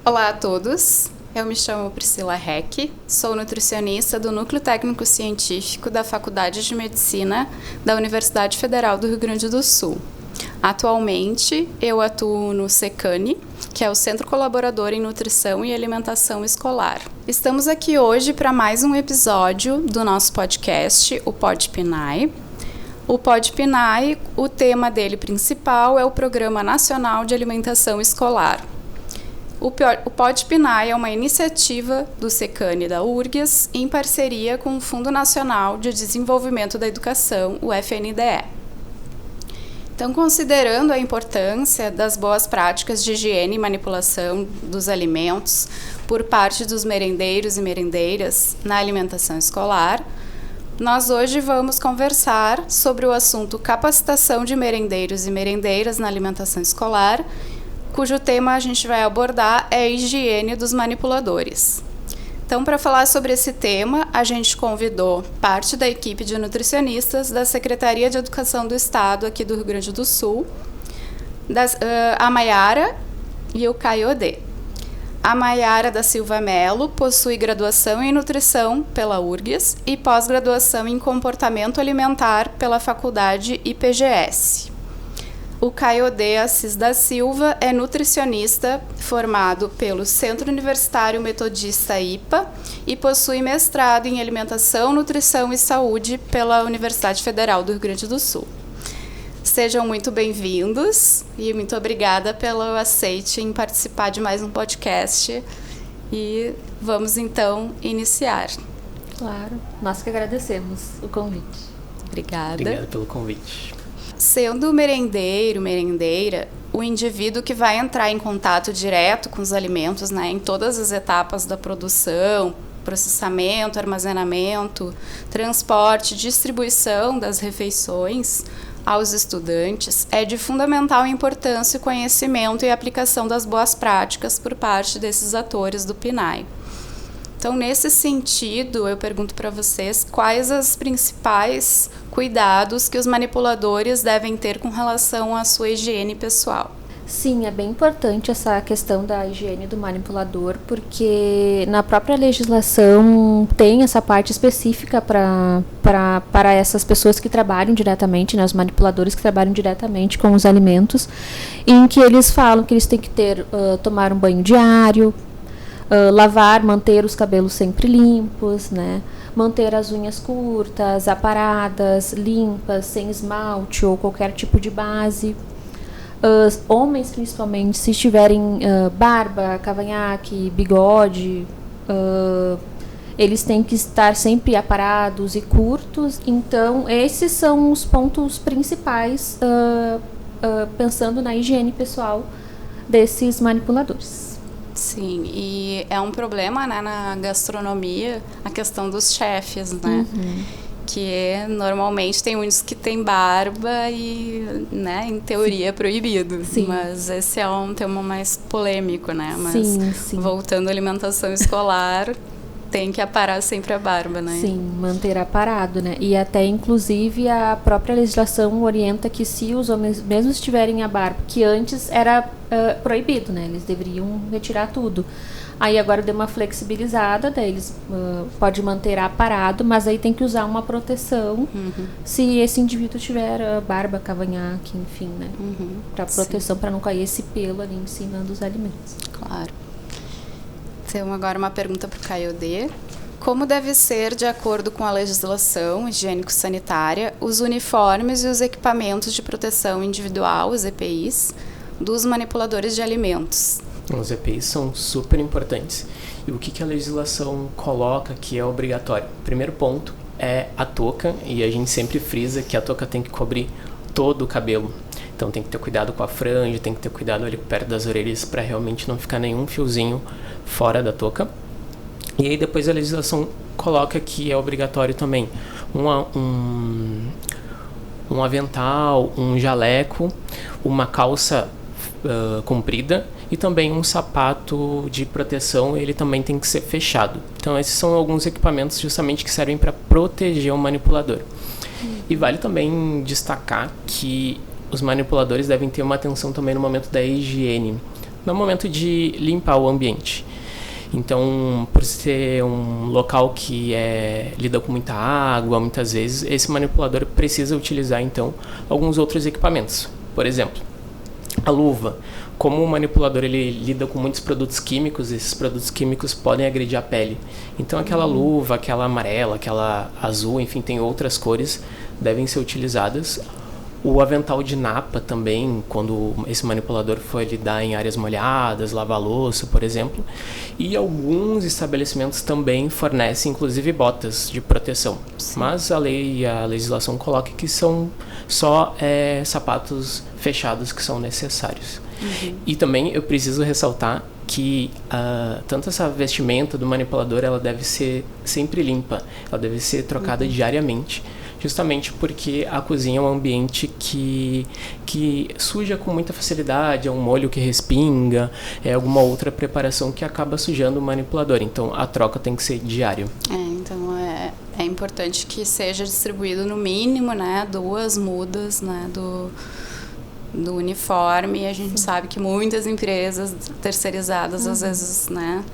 Olá a todos, eu me chamo Priscila Heck, sou nutricionista do Núcleo Técnico Científico da Faculdade de Medicina da Universidade Federal do Rio Grande do Sul. Atualmente, eu atuo no SECANI, que é o Centro Colaborador em Nutrição e Alimentação Escolar. Estamos aqui hoje para mais um episódio do nosso podcast, o PodPNAE. O PodPNAE, o tema dele principal é o Programa Nacional de Alimentação Escolar. O PodPNAE é uma iniciativa do SECANI da URGS em parceria com o Fundo Nacional de Desenvolvimento da Educação, o FNDE. Então, considerando a importância das boas práticas de higiene e manipulação dos alimentos por parte dos merendeiros e merendeiras na alimentação escolar, nós hoje vamos conversar sobre o assunto capacitação de merendeiros e merendeiras na alimentação escolar, cujo tema a gente vai abordar é a higiene dos manipuladores. Então, para falar sobre esse tema, a gente convidou parte da equipe de nutricionistas da Secretaria de Educação do Estado aqui do Rio Grande do Sul, a Maiara e o Caiodê. A Maiara da Silva Melo possui graduação em nutrição pela URGS e pós-graduação em comportamento alimentar pela Faculdade IPGS. O Caiodê Assis da Silva é nutricionista formado pelo Centro Universitário Metodista IPA e possui mestrado em Alimentação, Nutrição e Saúde pela Universidade Federal do Rio Grande do Sul. Sejam muito bem-vindos e muito obrigada pelo aceite em participar de mais um podcast. E vamos então iniciar. Claro, nós que agradecemos o convite. Obrigada. Obrigado pelo convite. Sendo merendeiro, merendeira, o indivíduo que vai entrar em contato direto com os alimentos, né, em todas as etapas da produção, processamento, armazenamento, transporte, distribuição das refeições aos estudantes, é de fundamental importância o conhecimento e aplicação das boas práticas por parte desses atores do PNAE. Então, nesse sentido, eu pergunto para vocês quais os principais cuidados que os manipuladores devem ter com relação à sua higiene pessoal. Sim, é bem importante essa questão da higiene do manipulador, porque na própria legislação tem essa parte específica para essas pessoas que trabalham diretamente, né, os manipuladores que trabalham diretamente com os alimentos, em que eles falam que eles têm que tomar um banho diário, lavar, manter os cabelos sempre limpos, né? Manter as unhas curtas, aparadas, limpas, sem esmalte ou qualquer tipo de base. Homens, principalmente, se tiverem barba, cavanhaque, bigode, eles têm que estar sempre aparados e curtos. Então, esses são os pontos principais, pensando na higiene pessoal desses manipuladores. Sim, e é um problema, né, na gastronomia, a questão dos chefes, né? Uhum. Que normalmente tem muitos que têm barba e, né, em teoria é proibido. Sim. Mas esse é um tema mais polêmico, né? Mas Sim. voltando à alimentação escolar, tem que aparar sempre a barba, né? Sim, manter aparado, né? E até, inclusive, a própria legislação orienta que se os homens mesmo estiverem a barba, que antes era proibido, né? Eles deveriam retirar tudo. Aí agora deu uma flexibilizada, daí eles pode manter aparado, mas aí tem que usar uma proteção se esse indivíduo tiver barba, cavanhaque, enfim, né? Para proteção, para não cair esse pelo ali em cima dos alimentos. Claro. Então, agora uma pergunta para o Caiodê. Como deve ser, de acordo com a legislação higiênico-sanitária, os uniformes e os equipamentos de proteção individual, os EPIs, dos manipuladores de alimentos? Os EPIs são super importantes. E o que a legislação coloca que é obrigatório? Primeiro ponto é a touca, e a gente sempre frisa que a touca tem que cobrir todo o cabelo. Então tem que ter cuidado com a franja, tem que ter cuidado ali perto das orelhas para realmente não ficar nenhum fiozinho fora da touca. E aí depois a legislação coloca que é obrigatório também um avental, um jaleco, uma calça comprida e também um sapato de proteção, ele também tem que ser fechado. Então esses são alguns equipamentos justamente que servem para proteger o manipulador. E vale também destacar que os manipuladores devem ter uma atenção também no momento da higiene, no momento de limpar o ambiente. Então, por ser um local que lida com muita água, muitas vezes, esse manipulador precisa utilizar, então, alguns outros equipamentos. Por exemplo, a luva. Como o manipulador ele lida com muitos produtos químicos, esses produtos químicos podem agredir a pele. Então, aquela luva, aquela amarela, aquela azul, enfim, tem outras cores, devem ser utilizadas. O avental de napa também, quando esse manipulador for lidar em áreas molhadas, lavar louça, por exemplo. E alguns estabelecimentos também fornecem, inclusive, botas de proteção. Sim. Mas a lei e a legislação colocam que são só sapatos fechados que são necessários. Uhum. E também eu preciso ressaltar que tanto essa vestimenta do manipulador, ela deve ser sempre limpa, ela deve ser trocada diariamente. Justamente porque a cozinha é um ambiente que suja com muita facilidade, é um molho que respinga, é alguma outra preparação que acaba sujando o manipulador. Então, a troca tem que ser diária. Então é importante que seja distribuído no mínimo, né, 2 mudas, né, do uniforme. E a gente sabe que muitas empresas terceirizadas, às vezes, né,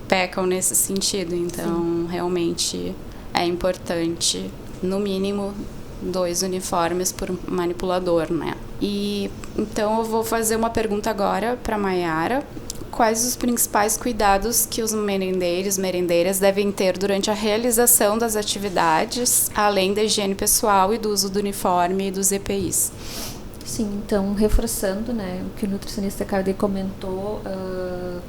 pecam nesse sentido. Então, realmente é importante, no mínimo 2 uniformes por manipulador, né? E então eu vou fazer uma pergunta agora para Maiara. Quais os principais cuidados que os merendeiras devem ter durante a realização das atividades, além da higiene pessoal e do uso do uniforme e dos EPIs? Sim, então, reforçando, né, o que o nutricionista Caudet comentou,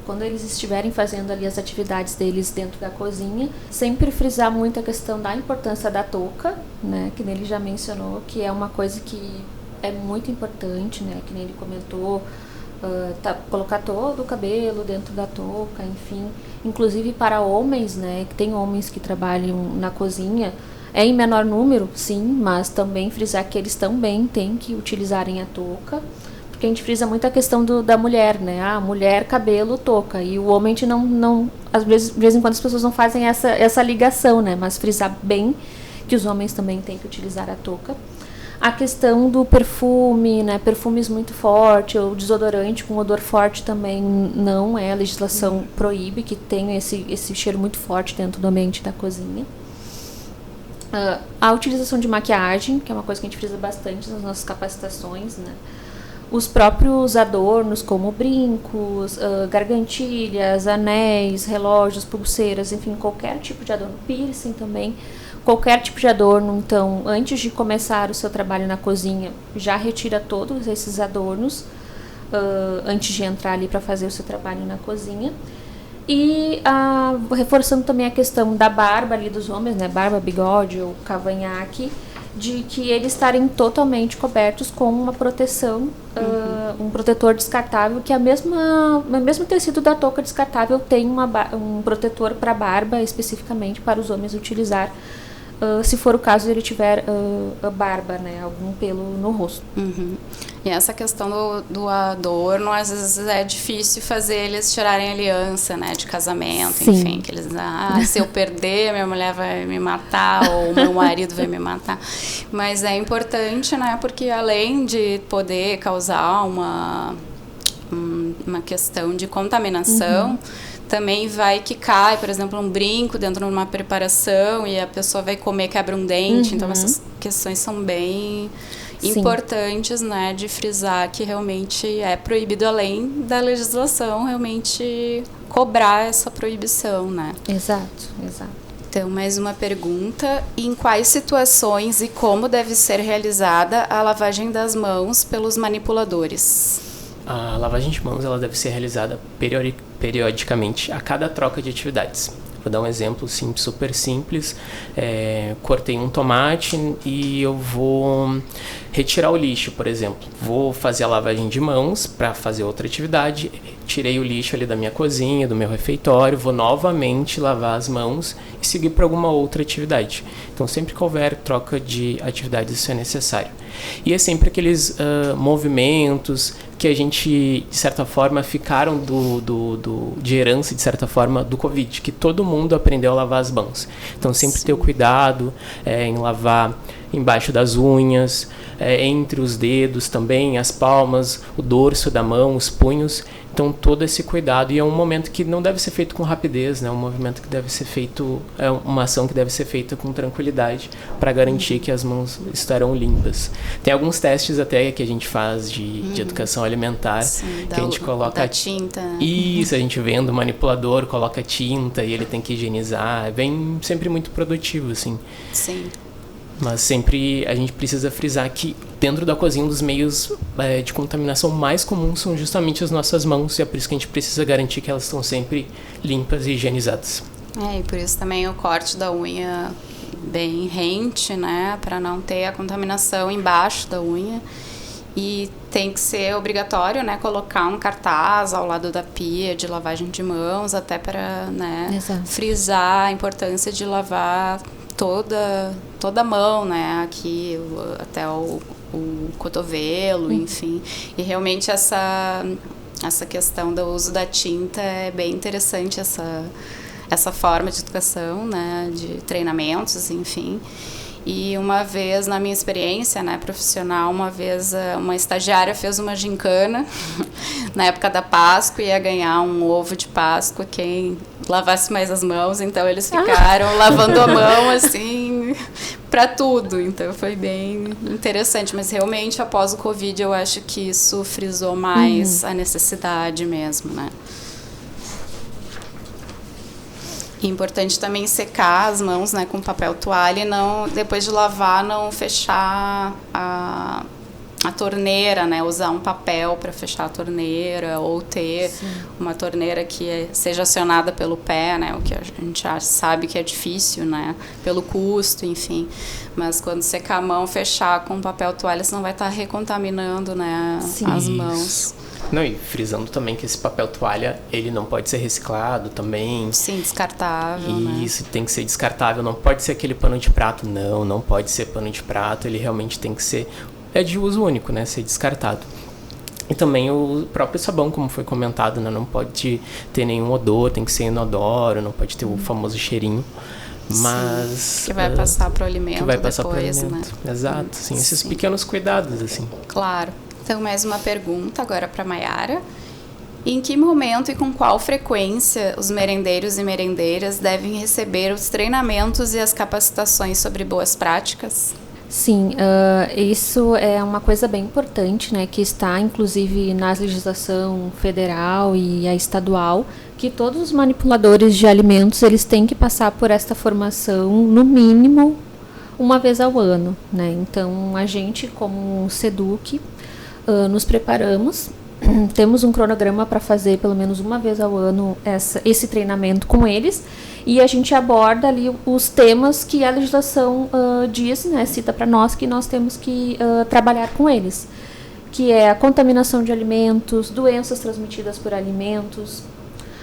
quando eles estiverem fazendo ali as atividades deles dentro da cozinha, sempre frisar muito a questão da importância da touca, né, que ele já mencionou, que é uma coisa que é muito importante, né, que nem ele comentou, colocar todo o cabelo dentro da touca, enfim, inclusive para homens, né, que tem homens que trabalham na cozinha, é em menor número, sim, mas também frisar que eles também têm que utilizarem a touca, porque a gente frisa muito a questão da mulher, né? A mulher, cabelo, touca, e o homem a gente não às vezes, de vez em quando as pessoas não fazem essa ligação, né? Mas frisar bem que os homens também têm que utilizar a touca. A questão do perfume, né? Perfumes muito fortes, ou desodorante com odor forte também não é, a legislação proíbe que tenha esse cheiro muito forte dentro do ambiente da cozinha. A utilização de maquiagem, que é uma coisa que a gente frisa bastante nas nossas capacitações, né? Os próprios adornos, como brincos, gargantilhas, anéis, relógios, pulseiras, enfim, qualquer tipo de adorno, piercing também, qualquer tipo de adorno. Então, antes de começar o seu trabalho na cozinha, já retira todos esses adornos, antes de entrar ali para fazer o seu trabalho na cozinha. E reforçando também a questão da barba ali dos homens, né, barba, bigode ou cavanhaque, de que eles estarem totalmente cobertos com uma proteção, um protetor descartável, que o mesmo tecido da touca descartável tem um protetor para barba, especificamente para os homens utilizar, se for o caso ele tiver barba, né, algum pelo no rosto. Uhum. E essa questão do adorno, às vezes é difícil fazer eles tirarem aliança, né, de casamento. Sim. Enfim, que eles se eu perder, minha mulher vai me matar, ou meu marido vai me matar. Mas é importante, né, porque além de poder causar uma questão de contaminação, também vai que cai, por exemplo, um brinco dentro de uma preparação e a pessoa vai comer, quebra um dente. Então, essas questões são bem importantes, né, de frisar que realmente é proibido, além da legislação realmente cobrar essa proibição, né? Exato. Então, mais uma pergunta. Em quais situações e como deve ser realizada a lavagem das mãos pelos manipuladores? A lavagem de mãos ela deve ser realizada periodicamente a cada troca de atividades. Vou dar um exemplo super simples. Cortei um tomate e eu vou retirar o lixo, por exemplo. Vou fazer a lavagem de mãos para fazer outra atividade. Tirei o lixo ali da minha cozinha, do meu refeitório. Vou novamente lavar as mãos e seguir para alguma outra atividade. Então, sempre que houver troca de atividades, isso é necessário. E é sempre aqueles movimentos que a gente, de certa forma, ficaram de herança, de certa forma, do Covid, que todo mundo aprendeu a lavar as mãos. Então, sempre ter o cuidado em lavar embaixo das unhas, entre os dedos também, as palmas, o dorso da mão, os punhos. Então, todo esse cuidado, e é um momento que não deve ser feito com rapidez, né? Um movimento que deve ser feito, é uma ação que deve ser feita com tranquilidade para garantir que as mãos estarão limpas. Tem alguns testes até que a gente faz de educação alimentar, que a gente coloca da tinta. Isso, a gente vendo o manipulador, coloca tinta e ele tem que higienizar. É bem, sempre muito produtivo, assim. Sim. Mas sempre a gente precisa frisar que dentro da cozinha um dos meios de contaminação mais comuns são justamente as nossas mãos, e é por isso que a gente precisa garantir que elas estão sempre limpas e higienizadas. E por isso também o corte da unha bem rente, né, para não ter a contaminação embaixo da unha. E tem que ser obrigatório, né, colocar um cartaz ao lado da pia de lavagem de mãos, até para, né, frisar a importância de lavar toda a mão, né, aqui até o cotovelo, enfim. E realmente essa questão do uso da tinta é bem interessante, essa forma de educação, né, de treinamentos, enfim. E uma vez, na minha experiência, né, profissional, uma vez uma estagiária fez uma gincana na época da Páscoa, ia ganhar um ovo de Páscoa quem lavasse mais as mãos, então eles ficaram lavando a mão assim para tudo, então foi bem interessante, mas realmente após o Covid eu acho que isso frisou mais a necessidade mesmo, né. E é importante também secar as mãos, né, com papel toalha e não, depois de lavar, não fechar a torneira, né, usar um papel para fechar a torneira ou ter uma torneira que seja acionada pelo pé, né, o que a gente já sabe que é difícil, né, pelo custo, enfim. Mas quando secar a mão, fechar com papel toalha, senão vai estar recontaminando, né, as mãos. Não, e frisando também que esse papel toalha, ele não pode ser reciclado também. Sim, descartável, né? Isso, tem que ser descartável, não pode ser aquele pano de prato, não pode ser pano de prato, ele realmente tem que ser, de uso único, né, ser descartado. E também o próprio sabão, como foi comentado, né, não pode ter nenhum odor, tem que ser inodoro, não pode ter o famoso cheirinho. Mas que vai passar para o alimento que vai passar depois, pro alimento. Né? Exato, sim, esses Sim. pequenos cuidados, assim. Claro. Então, mais uma pergunta agora para a Maiara. Em que momento e com qual frequência os merendeiros e merendeiras devem receber os treinamentos e as capacitações sobre boas práticas? Sim, isso é uma coisa bem importante, né, que está inclusive na legislação federal e a estadual, que todos os manipuladores de alimentos eles têm que passar por esta formação no mínimo uma vez ao ano, né? Então a gente, como SEDUC, nos preparamos, temos um cronograma para fazer pelo menos uma vez ao ano esse treinamento com eles, e a gente aborda ali os temas que a legislação diz, né, cita para nós que nós temos que trabalhar com eles, que é a contaminação de alimentos, doenças transmitidas por alimentos,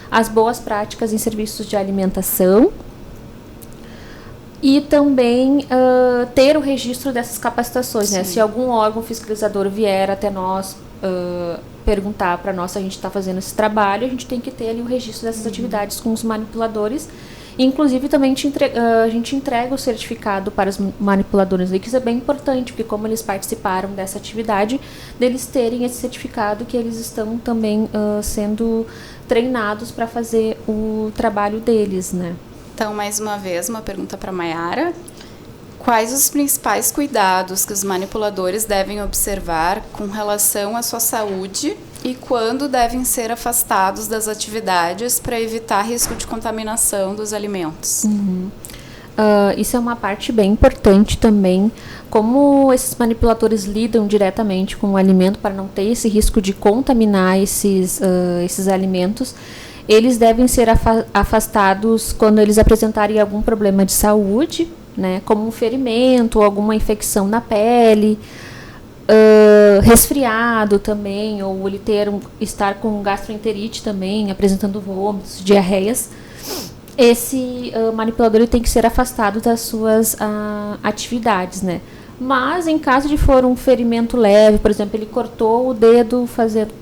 as boas práticas em serviços de alimentação, e também ter o registro dessas capacitações, né? Se algum órgão fiscalizador vier até nós perguntar para nós se a gente está fazendo esse trabalho, a gente tem que ter ali o registro dessas atividades com os manipuladores. Inclusive, também a gente entrega o certificado para os manipuladores, que isso é bem importante, porque como eles participaram dessa atividade, deles terem esse certificado que eles estão também sendo treinados para fazer o trabalho deles, né? Então, mais uma vez, uma pergunta para a Maiara. Quais os principais cuidados que os manipuladores devem observar com relação à sua saúde e quando devem ser afastados das atividades para evitar risco de contaminação dos alimentos? Isso é uma parte bem importante também. Como esses manipuladores lidam diretamente com o alimento para não ter esse risco de contaminar esses alimentos, eles devem ser afastados quando eles apresentarem algum problema de saúde, né, como um ferimento ou alguma infecção na pele, resfriado também, ou ele estar com gastroenterite também, apresentando vômitos, diarreias. Esse manipulador ele tem que ser afastado das suas atividades, né? Mas em caso de for um ferimento leve, por exemplo, ele cortou o dedo fazendo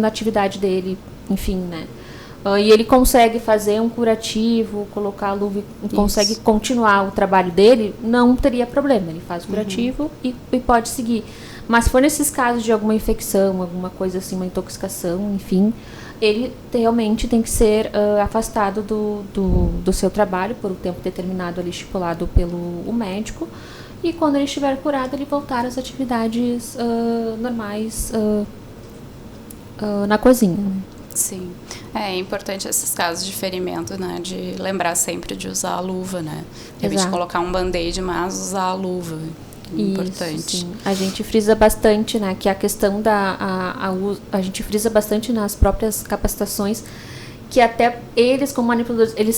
a atividade dele, enfim, né? e ele consegue fazer um curativo, colocar a luva e consegue continuar o trabalho dele, não teria problema. Ele faz o curativo e pode seguir. Mas se for nesses casos de alguma infecção, alguma coisa assim, uma intoxicação, enfim, ele realmente tem que ser afastado do seu trabalho por um tempo determinado ali, estipulado pelo médico. E quando ele estiver curado, ele voltar às atividades normais na cozinha. Né? Sim. É importante esses casos de ferimento, né? De lembrar sempre de usar a luva, né? De repente colocar um band-aid, mas usar a luva. Importante. Isso, sim. A gente frisa bastante, né? Que a questão a gente frisa bastante nas próprias capacitações, que até eles, como manipuladores, eles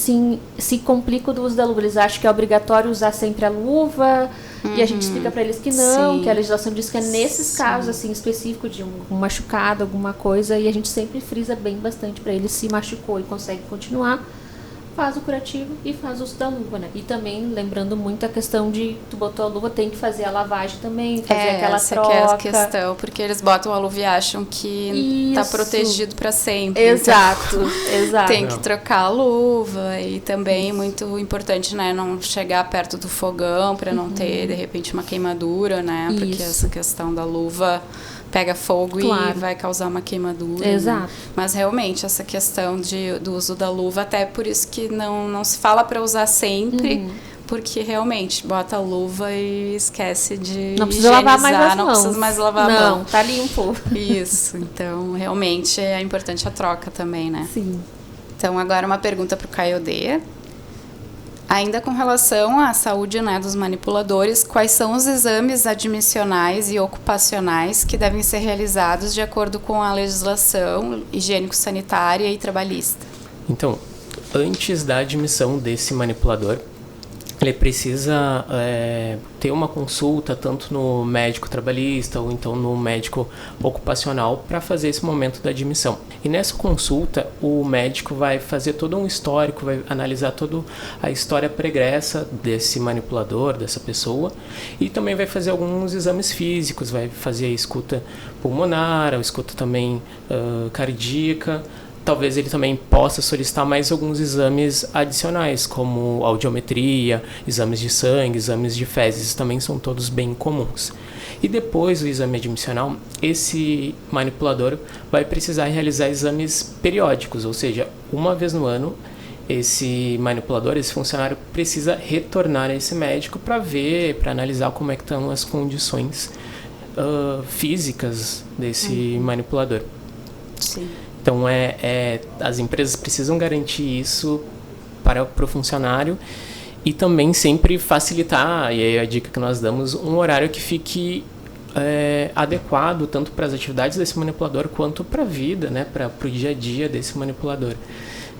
se complicam do uso da luva. Eles acham que é obrigatório usar sempre a luva, e a gente explica para eles que não, que a legislação diz que é nesses casos assim específicos de um machucado, alguma coisa, e a gente sempre frisa bem bastante para eles. Se machucou e consegue continuar, faz o curativo e faz o uso da luva, né? E também lembrando muito a questão de tu botou a luva, tem que fazer a lavagem também, fazer aquela troca. Essa que é a questão, porque eles botam a luva e acham que tá protegido para sempre. Exato, então, exato. Tem que trocar a luva e também muito importante, né, não chegar perto do fogão para não ter de repente uma queimadura, né? Porque essa questão da luva pega fogo e vai causar uma queimadura. Exato. Né? Mas realmente essa questão do uso da luva, até por isso que não se fala para usar sempre, porque realmente bota a luva e esquece de não precisa lavar mais as não mãos. Precisa mais lavar a mão. Não, tá limpo. Isso, então realmente é importante a troca também, né? Sim. Então agora uma pergunta para o Caiodê. Ainda com relação à saúde, né, dos manipuladores, quais são os exames admissionais e ocupacionais que devem ser realizados de acordo com a legislação higiênico-sanitária e trabalhista? Então, antes da admissão desse manipulador, ele precisa ter uma consulta tanto no médico trabalhista ou então no médico ocupacional para fazer esse momento da admissão. E nessa consulta, o médico vai fazer todo um histórico, vai analisar toda a história pregressa desse manipulador, dessa pessoa, e também vai fazer alguns exames físicos, vai fazer a escuta pulmonar, a escuta também cardíaca. Talvez ele também possa solicitar mais alguns exames adicionais, como audiometria, exames de sangue, exames de fezes, também são todos bem comuns. E depois do exame admissional, esse manipulador vai precisar realizar exames periódicos, ou seja, uma vez no ano, esse manipulador, esse funcionário precisa retornar a esse médico para ver, para analisar como é que estão as condições físicas desse manipulador. Sim. Então, as empresas precisam garantir isso para o funcionário e também sempre facilitar, e aí a dica que nós damos, um horário que fique adequado tanto para as atividades desse manipulador quanto para a vida, né, para o dia a dia desse manipulador.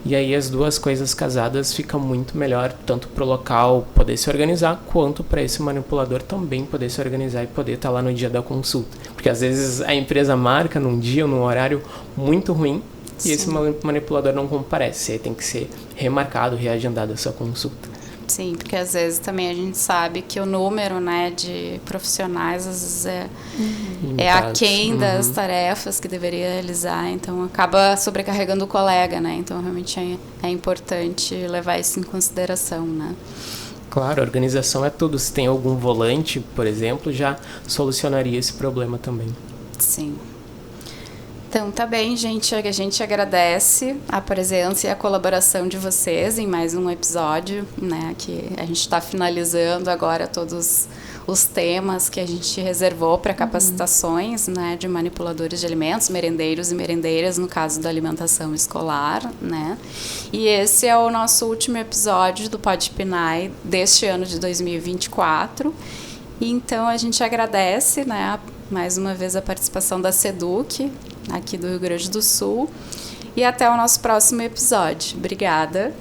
E aí as duas coisas casadas fica muito melhor, tanto para o local poder se organizar, quanto para esse manipulador também poder se organizar e poder estar lá no dia da consulta. Porque às vezes a empresa marca num dia ou num horário muito ruim e esse manipulador não comparece. Aí tem que ser remarcado, reagendado essa consulta. Sim, porque às vezes também a gente sabe que o número, né, de profissionais às vezes é aquém das tarefas que deveria realizar, então acaba sobrecarregando o colega, né? Então realmente é importante levar isso em consideração, né? Claro, a organização é tudo. Se tem algum volante, por exemplo, já solucionaria esse problema também. Sim. Então, tá bem, gente. A gente agradece a presença e a colaboração de vocês em mais um episódio, né? Que a gente está finalizando agora todos os temas que a gente reservou para capacitações, né? De manipuladores de alimentos, merendeiros e merendeiras, no caso da alimentação escolar, né? E esse é o nosso último episódio do Pod Pinai deste ano de 2024. E então, a gente agradece, né? Mais uma vez a participação da SEDUC, aqui do Rio Grande do Sul. E até o nosso próximo episódio. Obrigada.